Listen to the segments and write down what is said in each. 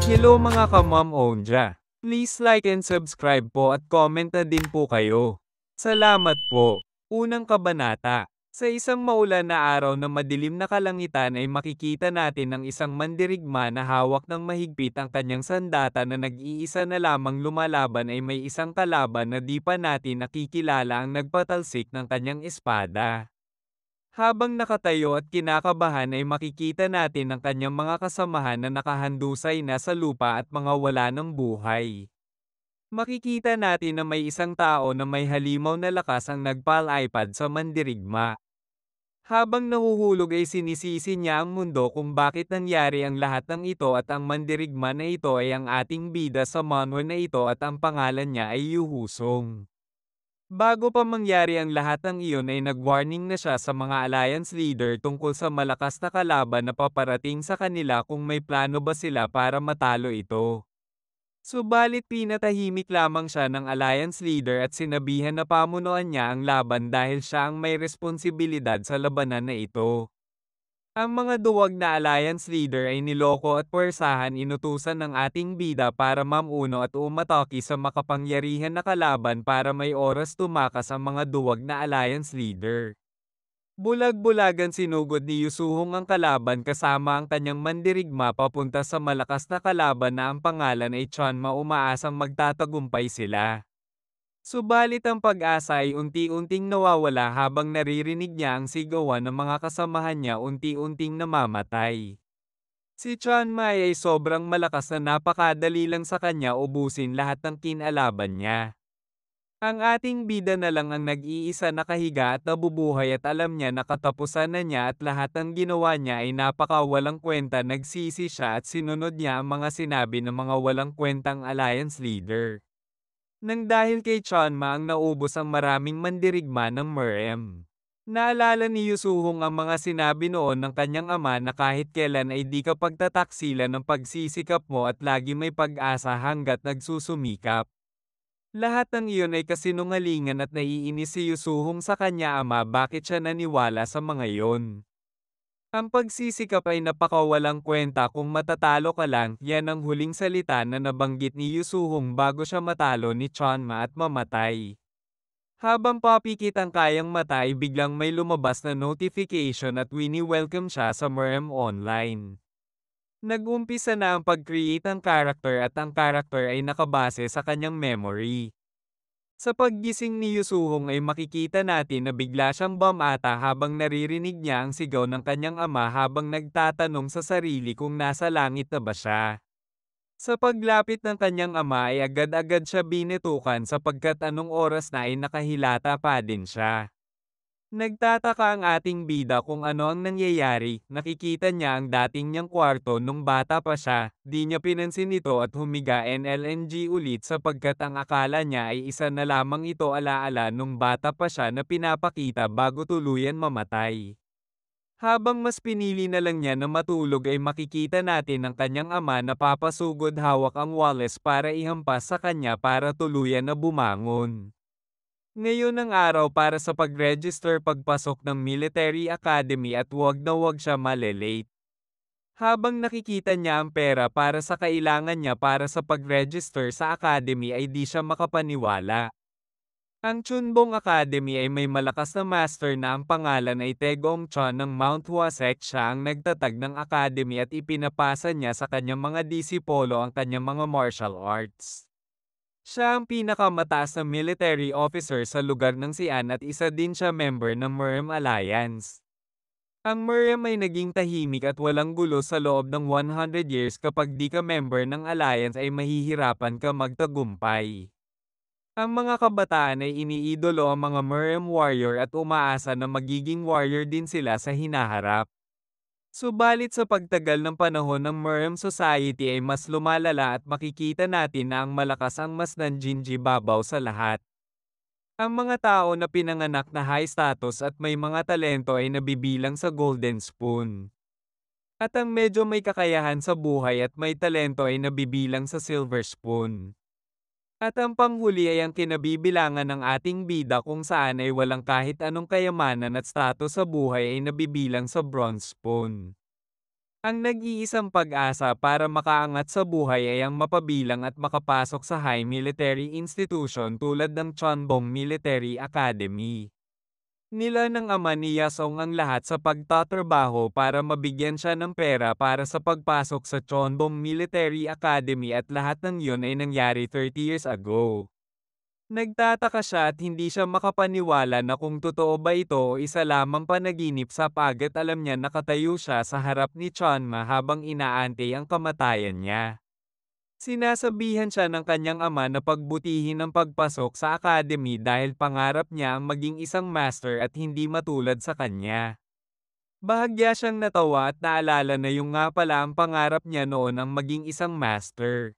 Hello mga ka-Ma'am Ondra. Please like and subscribe po at comment na din po kayo. Salamat po. Unang kabanata. Sa isang maulan na araw na madilim na kalangitan ay makikita natin ang isang mandirigma na hawak ng mahigpit ang kanyang sandata na nag-iisa na lamang lumalaban ay may isang kalaban na di pa natin nakikilala ang nagpatalsik ng kanyang espada. Habang nakatayo at kinakabahan ay makikita natin ang kanyang mga kasamahan na nakahandusay na sa lupa at mga wala ng buhay. Makikita natin na may isang tao na may halimaw na lakas ang nagpalaipad sa mandirigma. Habang nahuhulog ay sinisisi niya ang mundo kung bakit nangyari ang lahat ng ito at ang mandirigma na ito ay ang ating bida sa manhwa na ito at ang pangalan niya ay Yuhusong. Bago pa mangyari ang lahat ng iyon ay nag-warning na siya sa mga alliance leader tungkol sa malakas na kalaban na paparating sa kanila kung may plano ba sila para matalo ito. Subalit pinatahimik lamang siya ng alliance leader at sinabihan na pamunuan niya ang laban dahil siya ang may responsibilidad sa labanan na ito. Ang mga duwag na alliance leader ay niloko at puwersahan inutusan ng ating bida para mamuno at umatake sa makapangyarihan na kalaban para may oras tumakas ang mga duwag na alliance leader. Bulag-bulagan sinugod ni Yusuhong ang kalaban kasama ang kanyang mandirigma papunta sa malakas na kalaban na ang pangalan ay Chanma, umaasang magtatagumpay sila. Subalit ang pag-asa ay unti-unting nawawala habang naririnig niya ang sigawan ng mga kasamahan niya unti-unting namamatay. Si Chiang Mai ay sobrang malakas na napakadali lang sa kanya ubusin lahat ng kinalaban niya. Ang ating bida na lang ang nag-iisa nakahiga at nabubuhay at alam niya na katapusan na niya at lahat ng ginawa niya ay napakawalang kwenta, nagsisi siya at sinunod niya ang mga sinabi ng mga walang kwentang alliance leader. Nang dahil kay Chanma ang naubos ang maraming mandirigma ng Merem. Naalala ni Yusuhong ang mga sinabi noon ng kanyang ama na kahit kailan ay di ka pagtataksilan ng pagsisikap mo at lagi may pag-asa hanggat nagsusumikap. Lahat ng iyon ay kasinungalingan at naiinis si Yusuhong sa kanya ama bakit siya naniwala sa mga iyon. Ang pagsisikap ay napakawalang kwenta kung matatalo ka lang, yan ang huling salita na nabanggit ni Yusuhong bago siya matalo ni Chanma at mamatay. Habang papikit ang kayang mata ay biglang may lumabas na notification at wini-welcome siya sa Merem Online. Nag-umpisa na ang pag-create ng character at ang character ay nakabase sa kanyang memory. Sa paggising ni Yusuhong ay makikita natin na bigla siyang bumata habang naririnig niya ang sigaw ng kanyang ama habang nagtatanong sa sarili kung nasa langit na ba siya. Sa paglapit ng kanyang ama ay agad-agad siya binitukan sapagkat anong oras na ay nakahilata pa din siya. Nagtataka ang ating bida kung ano ang nangyayari, nakikita niya ang dating niyang kwarto nung bata pa siya, di niya pinansin ito at humiga NLNG ulit sapagkat ang akala niya ay isa na lamang ito alaala nung bata pa siya na pinapakita bago tuluyan mamatay. Habang mas pinili na lang niya na matulog ay makikita natin ang kanyang ama na papasugod hawak ang Wallace para ihampas sa kanya para tuluyan na bumangon. Ngayon ang araw para sa pag-register pagpasok ng military academy at wag na wag siya malelate. Habang nakikita niya ang pera para sa kailangan niya para sa pag-register sa academy ay di siya makapaniwala. Ang Chunbong Academy ay may malakas na master na ang pangalan ay Tegong Chon ng Mount Huasek. Siya ang nagtatag ng academy at ipinapasa niya sa kanyang mga disipolo ang kanyang mga martial arts. Siya ang pinakamataas na military officer sa lugar ng Xi'an at isa din siya member ng Merem Alliance. Ang Merem ay naging tahimik at walang gulo sa loob ng 100 years. Kapag di ka member ng Alliance ay mahihirapan ka magtagumpay. Ang mga kabataan ay iniidolo ang mga Merem warrior at umaasa na magiging warrior din sila sa hinaharap. Subalit sa pagtagal ng panahon ng Merem Society ay mas lumalala at makikita natin na ang malakas ang mas nanjinji babaw sa lahat. Ang mga tao na pinanganak na high status at may mga talento ay nabibilang sa Golden Spoon. At ang medyo may kakayahan sa buhay at may talento ay nabibilang sa Silver Spoon. At ang panghuli ay ang kinabibilangan ng ating bida kung saan ay walang kahit anong kayamanan at status sa buhay ay nabibilang sa Bronze Spoon. Ang nag-iisang pag-asa para makaangat sa buhay ay ang mapabilang at makapasok sa high military institution tulad ng Chonbong Military Academy. Nila ng ama ni Yasong ang lahat sa pagtatrabaho para mabigyan siya ng pera para sa pagpasok sa Chonbong Military Academy at lahat ng yun ay nangyari 30 years ago. Nagtataka siya at hindi siya makapaniwala na kung totoo ba ito o isa lamang panaginip sapagkat alam niya nakatayo siya sa harap ni Chonma habang inaantay ang kamatayan niya. Sinasabihan siya ng kanyang ama na pagbutihin ang pagpasok sa academy dahil pangarap niya ang maging isang master at hindi matulad sa kanya. Bahagya siyang natawa at naalala na yung nga pala ang pangarap niya noon ang maging isang master.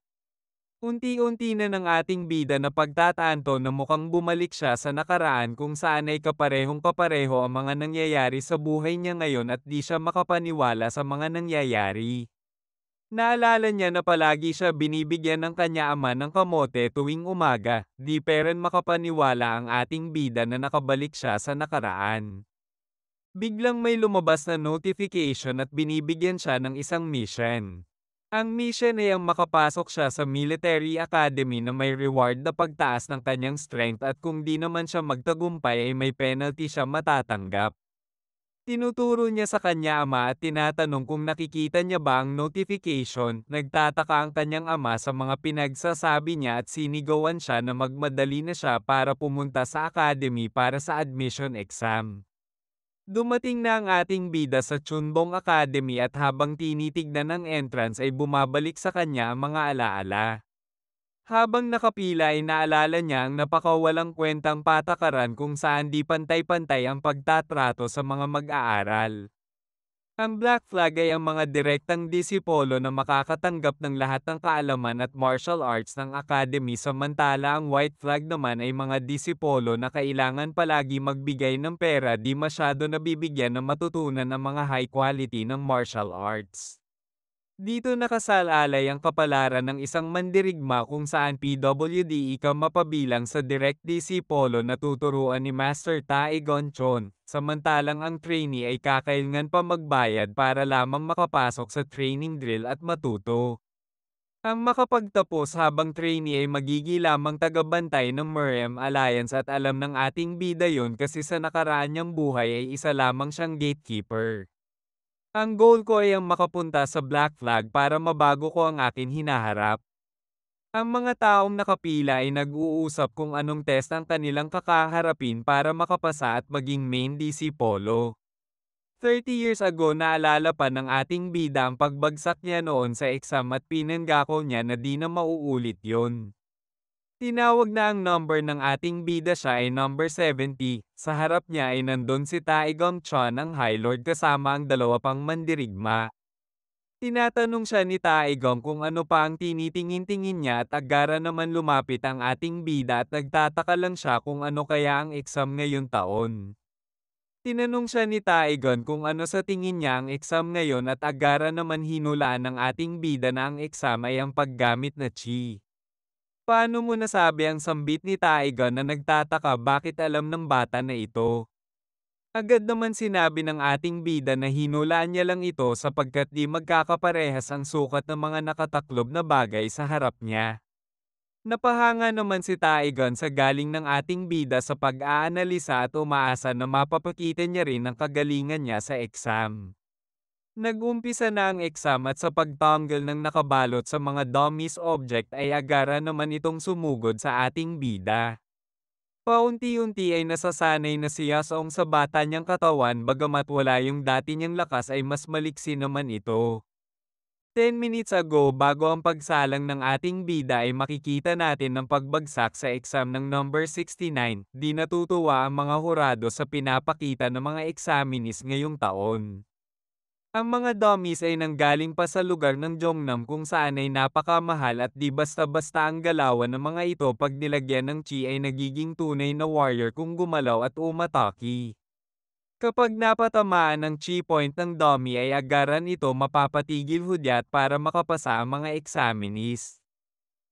Unti-unti na ng ating bida na pagtatanto na mukhang bumalik siya sa nakaraan kung saan ay kaparehong-kapareho ang mga nangyayari sa buhay niya ngayon at di siya makapaniwala sa mga nangyayari. Naalala niya na palagi siya binibigyan ng kanya ama ng kamote tuwing umaga, di pa rin makapaniwala ang ating bida na nakabalik siya sa nakaraan. Biglang may lumabas na notification at binibigyan siya ng isang mission. Ang mission ay ang makapasok siya sa military academy na may reward na pagtaas ng kanyang strength at kung di naman siya magtagumpay ay may penalty siya matatanggap. Tinuturo niya sa kanya ama at tinatanong kung nakikita niya ba ang notification, nagtataka ang kanyang ama sa mga pinagsasabi niya at sinigawan siya na magmadali na siya para pumunta sa academy para sa admission exam. Dumating na ang ating bida sa Chunbong Academy at habang tinitignan ang entrance ay bumabalik sa kanya ang mga alaala. Habang nakapila ay naalala niya ang napakawalang kwentang patakaran kung saan di pantay-pantay ang pagtatrato sa mga mag-aaral. Ang Black Flag ay ang mga direktang disipolo na makakatanggap ng lahat ng kaalaman at martial arts ng academy samantala ang White Flag naman ay mga disipolo na kailangan palagi magbigay ng pera di masyado nabibigyan ng matutunan ang mga high quality ng martial arts. Dito nakasalalay ang kapalaran ng isang mandirigma kung saan PWD ka mapabilang sa direct disipolo na tuturuan ni Master Taegon Chon, samantalang ang trainee ay kakailangan pa magbayad para lamang makapasok sa training drill at matuto. Ang makapagtapos habang trainee ay magigi lamang tagabantay ng Miriam Alliance at alam ng ating bida yon kasi sa nakaraan niyang buhay ay isa lamang siyang gatekeeper. Ang goal ko ay ang makapunta sa Black Flag para mabago ko ang akin hinaharap. Ang mga taong nakapila ay nag-uusap kung anong test ang kanilang kakaharapin para makapasa at maging main DC Polo. 30 years ago naalala pa ng ating bida ang pagbagsak niya noon sa exam at pinanggako niya na di na mauulit yon. Tinawag na ang number ng ating bida siya ay number 70, sa harap niya ay nandun si Taegong Chon ang High Lord kasama ang dalawa pang mandirigma. Tinatanong siya ni Taegong kung ano pa ang tinitingin-tingin niya at agara naman lumapit ang ating bida at nagtataka lang siya kung ano kaya ang exam ngayon taon. Tinanong siya ni Taegon kung ano sa tingin niya ang exam ngayon at agara naman hinulaan ng ating bida na ang exam ay ang paggamit na chi. Paano mo nasabi ang sambit ni Taegon na nagtataka bakit alam ng bata na ito? Agad naman sinabi ng ating bida na hinulaan niya lang ito sapagkat di magkakaparehas ang sukat ng mga nakataklob na bagay sa harap niya. Napahanga naman si Taegon sa galing ng ating bida sa pag-aanalisa at umaasa na mapapakita niya rin ang kagalingan niya sa exam. Nag-umpisa na ang exam at sa pagtanggal ng nakabalot sa mga dummies object ay agara naman itong sumugod sa ating bida. Paunti-unti ay nasasanay na si Yasong sa bata niyang katawan bagamat wala yung dati niyang lakas ay mas maliksi naman ito. 10 minutes ago bago ang pagsalang ng ating bida ay makikita natin ang pagbagsak sa exam ng number 69, di natutuwa ang mga hurado sa pinapakita ng mga examinees ngayong taon. Ang mga dummies ay nanggaling pa sa lugar ng Jongnam kung saan ay napakamahal at di basta-basta ang galawan ng mga ito pag nilagyan ng chi ay nagiging tunay na warrior kung gumalaw at umatake. Kapag napatamaan ng chi point ng dummy ay agaran ito mapapatigil hudyat para makapasa ang mga examinees.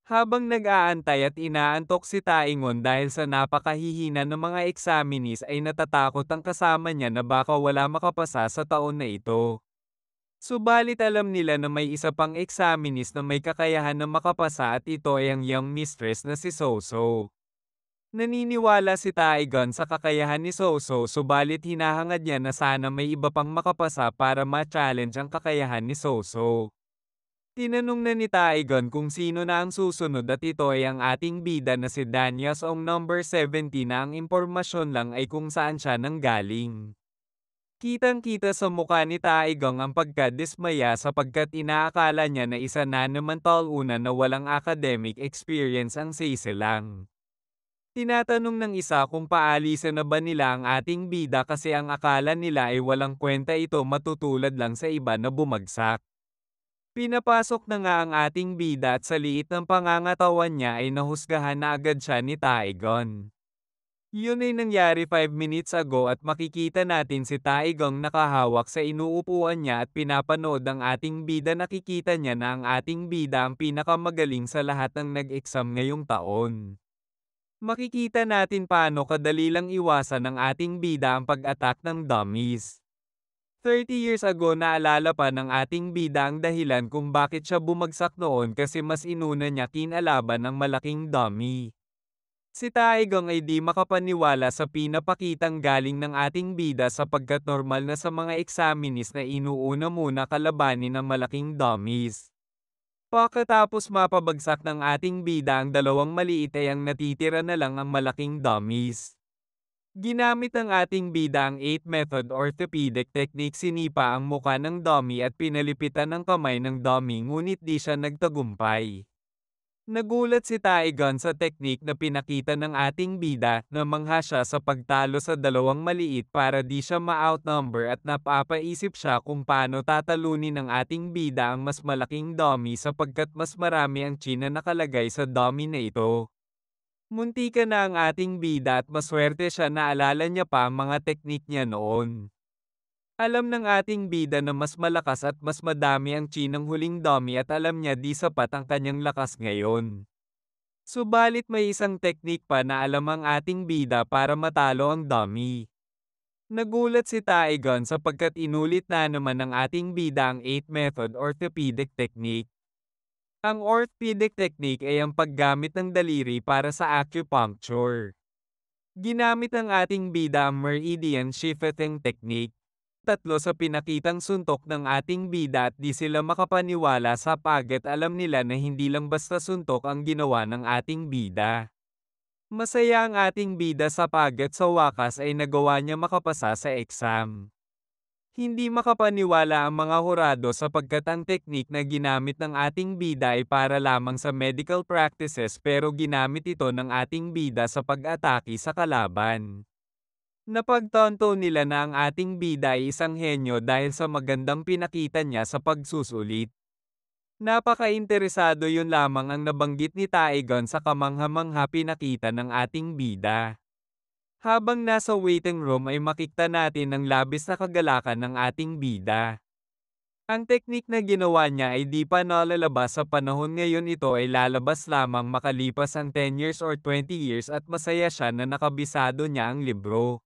Habang nag-aantay at inaantok si Taingon dahil sa napakahihina ng mga examinees ay natatakot ang kasama niya na baka wala makapasa sa taon na ito. Subalit alam nila na may isa pang examinees na may kakayahan na makapasa at ito ay ang young mistress na si Soso. Naniniwala si Taegon sa kakayahan ni Soso subalit hinahangad niya na sana may iba pang makapasa para ma-challenge ang kakayahan ni Soso. Tinanong na ni Taegon kung sino na ang susunod at ito ay ang ating bida na si Danya Song number 70 na ang impormasyon lang ay kung saan siya nanggaling. Kitang-kita sa mukha ni Taegon ang pagkadismaya sapagkat inaakala niya na isa na naman talunan na walang academic experience ang sisilang. Tinatanong ng isa kung paalisan na ba nila ang ating bida kasi ang akala nila ay walang kwenta ito matutulad lang sa iba na bumagsak. Pinapasok na nga ang ating bida at sa liit ng pangangatawan niya ay nahusgahan na agad siya ni Taegon. Yun ay nangyari 5 minutes ago at makikita natin si Taegong nakahawak sa inuupuan niya at pinapanood ang ating bida. Nakikita niya na ang ating bida ang pinakamagaling sa lahat ng nag-exam ngayong taon. Makikita natin paano kadali lang iwasan ng ating bida ang pag-attack ng dummies. 30 years ago naalala pa ng ating bida ang dahilan kung bakit siya bumagsak noon kasi mas inuna niya kinalaban ang malaking dummy. Si Taegong ay di makapaniwala sa pinapakitang galing ng ating bida sapagkat normal na sa mga examinees na inuuna muna kalabanin ang malaking dummies. Pagkatapos mapabagsak ng ating bida ang dalawang maliit ay ang natitira na lang ang malaking dummies. Ginamit ng ating bida ang 8 method orthopedic technique. Sinipa ang muka ng dummy at pinalipitan ng kamay ng dummy ngunit di siya nagtagumpay. Nagulat si Taegon sa teknik na pinakita ng ating bida, namangha siya sa pagtalo sa dalawang maliit para di siya ma-outnumber at napapaisip siya kung paano tatalunin ng ating bida ang mas malaking dummy sapagkat mas marami ang chin na nakalagay sa dummy na ito. Muntika na ang ating bida at maswerte siya na alala niya pa ang mga teknik niya noon. Alam ng ating bida na mas malakas at mas madami ang chi ng huling dummy at alam niya di sapat ang kanyang lakas ngayon. Subalit may isang teknik pa na alam ang ating bida para matalo ang dummy. Nagulat si Taegon sapagkat inulit na naman ng ating bida ang 8 method orthopedic technique. Ang orthopedic technique ay ang paggamit ng daliri para sa acupuncture. Ginamit ng ating bida ang meridian shifting technique. Tatlo sa pinakitang suntok ng ating bida at di sila makapaniwala sa pagkat alam nila na hindi lang basta suntok ang ginawa ng ating bida. Masaya ang ating bida sa pagkat sa wakas ay nagawa niya makapasa sa exam. Hindi makapaniwala ang mga hurado sapagkat ang teknik na ginamit ng ating bida ay para lamang sa medical practices pero ginamit ito ng ating bida sa pag-atake sa kalaban. Napagtanto nila na ang ating bida ay isang henyo dahil sa magandang pinakita niya sa pagsusulit. Napaka-interesado yun lamang ang nabanggit ni Taegon sa kamangha-mangha pinakita ng ating bida. Habang nasa waiting room ay makikita natin ang labis na kagalakan ng ating bida. Ang teknik na ginawa niya ay di pa nalalabas sa panahon ngayon, ito ay lalabas lamang makalipas ang 10 years or 20 years at masaya siya na nakabisado niya ang libro.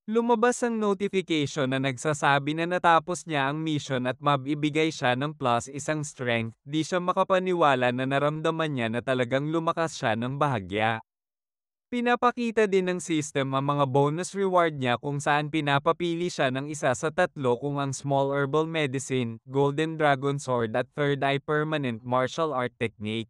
Lumabas ang notification na nagsasabi na natapos niya ang mission at mabibigay siya ng +1 strength. Di siya makapaniwala na naramdaman niya na talagang lumakas siya ng bahagya. Pinapakita din ng system ang mga bonus reward niya kung saan pinapapili siya ng isa sa tatlo kung ang small herbal medicine, golden dragon sword at third eye permanent martial art technique.